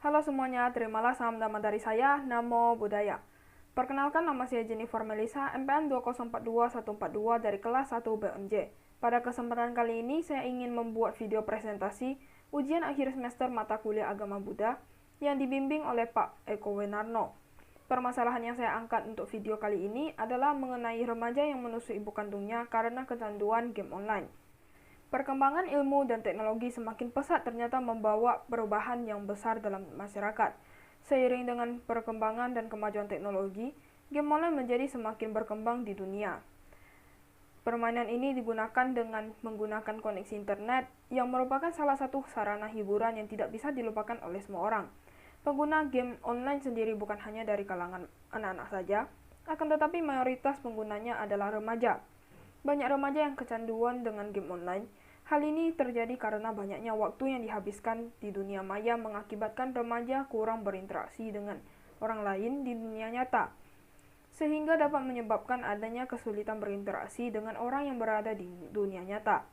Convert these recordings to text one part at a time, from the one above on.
Halo semuanya, terimalah salam damai dari saya, Namo Buddhaya. Perkenalkan, nama saya Jennifer Melisa, MPN 2042142 dari kelas 1 BMJ. Pada kesempatan kali ini, saya ingin membuat video presentasi ujian akhir semester mata kuliah Agama Buddha yang dibimbing oleh Pak Eko Wenarno. Permasalahan yang saya angkat untuk video kali ini adalah mengenai remaja yang menusuk ibu kandungnya karena kecanduan game online. Perkembangan ilmu dan teknologi semakin pesat ternyata membawa perubahan yang besar dalam masyarakat. Seiring dengan perkembangan dan kemajuan teknologi, game online menjadi semakin berkembang di dunia. Permainan ini digunakan dengan menggunakan koneksi internet yang merupakan salah satu sarana hiburan yang tidak bisa dilupakan oleh semua orang. Pengguna game online sendiri bukan hanya dari kalangan anak-anak saja, akan tetapi mayoritas penggunanya adalah remaja. Banyak remaja yang kecanduan dengan game online. Hal ini terjadi karena banyaknya waktu yang dihabiskan di dunia maya mengakibatkan remaja kurang berinteraksi dengan orang lain di dunia nyata, sehingga dapat menyebabkan adanya kesulitan berinteraksi dengan orang yang berada di dunia nyata.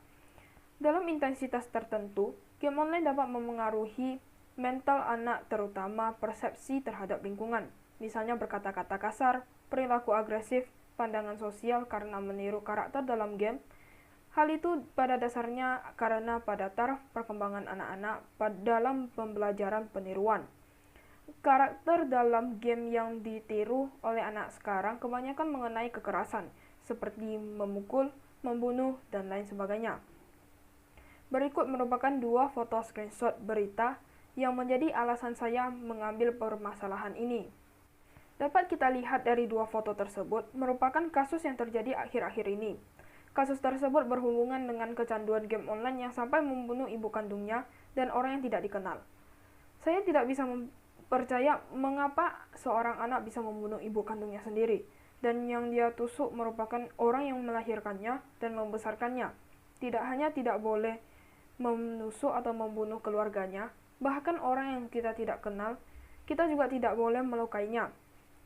Dalam intensitas tertentu, game online dapat memengaruhi mental anak, terutama persepsi terhadap lingkungan, misalnya berkata-kata kasar, perilaku agresif, pandangan sosial karena meniru karakter dalam game. Hal itu pada dasarnya karena pada taraf perkembangan anak-anak dalam pembelajaran peniruan. Karakter dalam game yang ditiru oleh anak sekarang kebanyakan mengenai kekerasan, seperti memukul, membunuh, dan lain sebagainya. Berikut merupakan dua foto screenshot berita yang menjadi alasan saya mengambil permasalahan ini. Dapat kita lihat dari dua foto tersebut merupakan kasus yang terjadi akhir-akhir ini. Kasus tersebut berhubungan dengan kecanduan game online yang sampai membunuh ibu kandungnya dan orang yang tidak dikenal. Saya tidak bisa percaya mengapa seorang anak bisa membunuh ibu kandungnya sendiri, dan yang dia tusuk merupakan orang yang melahirkannya dan membesarkannya. Tidak hanya tidak boleh menusuk atau membunuh keluarganya, bahkan orang yang kita tidak kenal, kita juga tidak boleh melukainya.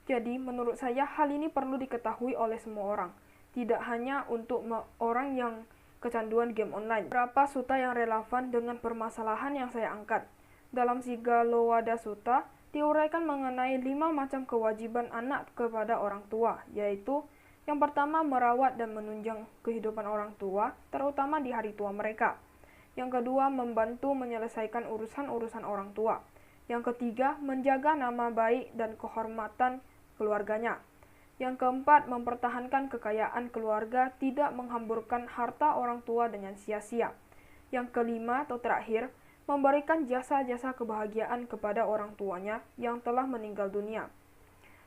Jadi, menurut saya hal ini perlu diketahui oleh semua orang, tidak hanya untuk orang yang kecanduan game online. Beberapa sutta yang relevan dengan permasalahan yang saya angkat. Dalam Sigalowada Sutta, diuraikan mengenai 5 macam kewajiban anak kepada orang tua, yaitu yang pertama, merawat dan menunjang kehidupan orang tua, terutama di hari tua mereka. Yang kedua, membantu menyelesaikan urusan-urusan orang tua. Yang ketiga, menjaga nama baik dan kehormatan keluarganya. Yang keempat, mempertahankan kekayaan keluarga, tidak menghamburkan harta orang tua dengan sia-sia. Yang kelima atau terakhir, memberikan jasa-jasa kebahagiaan kepada orang tuanya yang telah meninggal dunia.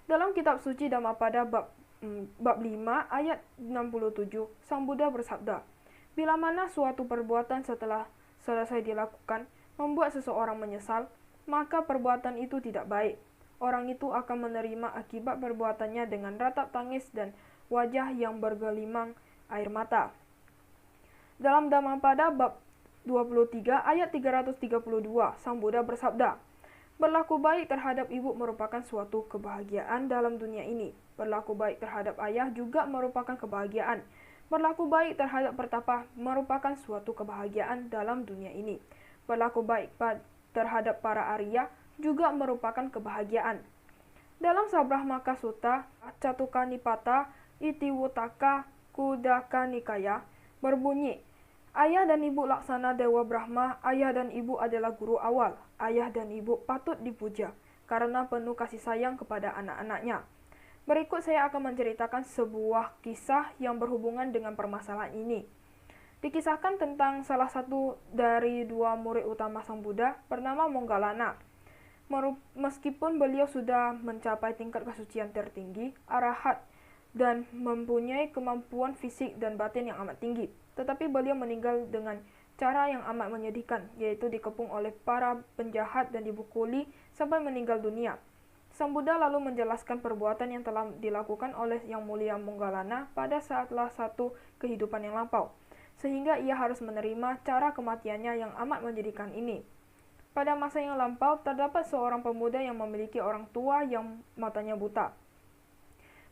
Dalam kitab suci Dhammapada bab 5 ayat 67, Sang Buddha bersabda, bila mana suatu perbuatan setelah selesai dilakukan membuat seseorang menyesal, maka perbuatan itu tidak baik. Orang itu akan menerima akibat perbuatannya dengan ratap tangis dan wajah yang bergelimang air mata. Dalam Dhammapada bab 23 ayat 332, Sang Buddha bersabda, berlaku baik terhadap ibu merupakan suatu kebahagiaan dalam dunia ini. Berlaku baik terhadap ayah juga merupakan kebahagiaan. Berlaku baik terhadap pertapa merupakan suatu kebahagiaan dalam dunia ini. Berlaku baik terhadap para Arya juga merupakan kebahagiaan. Dalam Sabrahmaka Sutta, Catukanipata Itiwutaka Kudaka Nikaya berbunyi, ayah dan ibu Laksana Dewa Brahma, ayah dan ibu adalah guru awal. Ayah dan ibu patut dipuja karena penuh kasih sayang kepada anak-anaknya. Berikut saya akan menceritakan sebuah kisah yang berhubungan dengan permasalahan ini. Dikisahkan tentang salah satu dari dua murid utama Sang Buddha bernama Moggallana. Meskipun beliau sudah mencapai tingkat kesucian tertinggi, arahat, dan mempunyai kemampuan fisik dan batin yang amat tinggi, tetapi beliau meninggal dengan cara yang amat menyedihkan, yaitu dikepung oleh para penjahat dan dipukuli sampai meninggal dunia. Sang Buddha lalu menjelaskan perbuatan yang telah dilakukan oleh Yang Mulia Moggallana pada salah satu kehidupan yang lampau, sehingga ia harus menerima cara kematiannya yang amat menyedihkan ini. Pada masa yang lampau, terdapat seorang pemuda yang memiliki orang tua yang matanya buta.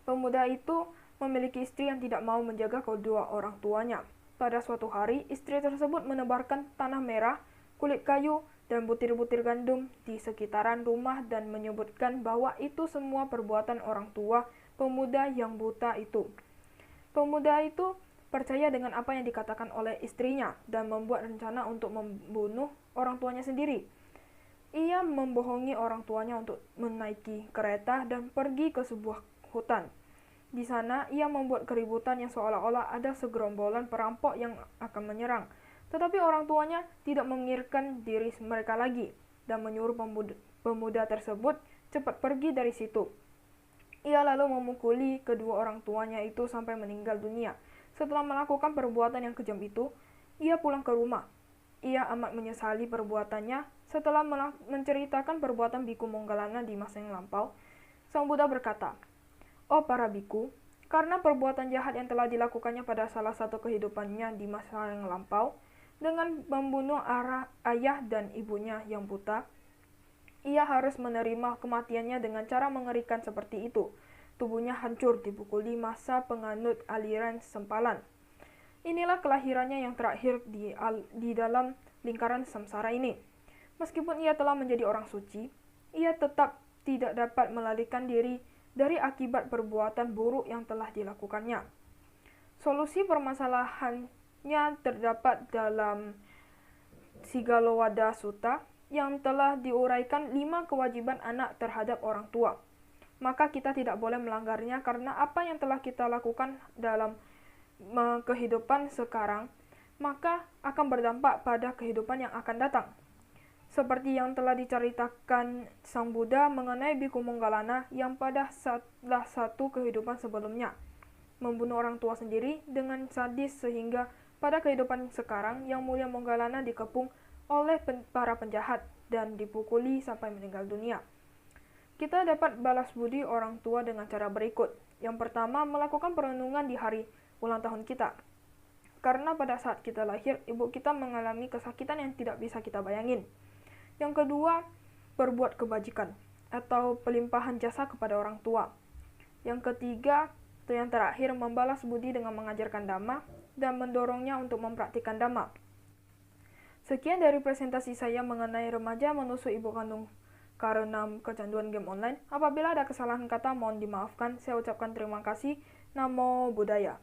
Pemuda itu memiliki istri yang tidak mau menjaga kedua orang tuanya. Pada suatu hari, istri tersebut menebarkan tanah merah kulit kayu, dan butir-butir gandum di sekitaran rumah dan menyebutkan bahwa itu semua perbuatan orang tua pemuda yang buta itu. Pemuda itu percaya dengan apa yang dikatakan oleh istrinya dan membuat rencana untuk membunuh orang tuanya sendiri. Ia membohongi orang tuanya untuk menaiki kereta dan pergi ke sebuah hutan. Di sana, ia membuat keributan yang seolah-olah ada segerombolan perampok yang akan menyerang. Tetapi orang tuanya tidak memikirkan diri mereka lagi dan menyuruh pemuda tersebut cepat pergi dari situ. Ia lalu memukuli kedua orang tuanya itu sampai meninggal dunia. Setelah melakukan perbuatan yang kejam itu, ia pulang ke rumah. Ia amat menyesali perbuatannya. Setelah menceritakan perbuatan Biku Monggalana di masa yang lampau, Sang Buddha berkata, "Oh para biku, karena perbuatan jahat yang telah dilakukannya pada salah satu kehidupannya di masa yang lampau, dengan membunuh ayah dan ibunya yang buta, ia harus menerima kematiannya dengan cara mengerikan seperti itu. Tubuhnya hancur dipukuli massa penganut aliran sempalan. Inilah kelahirannya yang terakhir di dalam lingkaran samsara ini. Meskipun ia telah menjadi orang suci, ia tetap tidak dapat melarikan diri dari akibat perbuatan buruk yang telah dilakukannya." Solusi permasalahannya terdapat dalam Sigalowada Sutta yang telah diuraikan 5 kewajiban anak terhadap orang tua. Maka kita tidak boleh melanggarnya karena apa yang telah kita lakukan dalam kehidupan sekarang, maka akan berdampak pada kehidupan yang akan datang. Seperti yang telah diceritakan Sang Buddha mengenai Biku Monggalana yang pada salah satu kehidupan sebelumnya membunuh orang tua sendiri dengan sadis sehingga pada kehidupan sekarang Yang Mulia Monggalana dikepung oleh para penjahat dan dipukuli sampai meninggal dunia. Kita dapat balas budi orang tua dengan cara berikut. Yang pertama, melakukan perenungan di hari ulang tahun kita. Karena pada saat kita lahir, ibu kita mengalami kesakitan yang tidak bisa kita bayangin. Yang kedua, berbuat kebajikan atau pelimpahan jasa kepada orang tua. Yang ketiga, atau yang terakhir, membalas budi dengan mengajarkan dhamma dan mendorongnya untuk mempraktikkan dhamma. Sekian dari presentasi saya mengenai remaja menusuk ibu kandung karena kecanduan game online. Apabila ada kesalahan kata, mohon dimaafkan. Saya ucapkan terima kasih. Namo Buddhaya.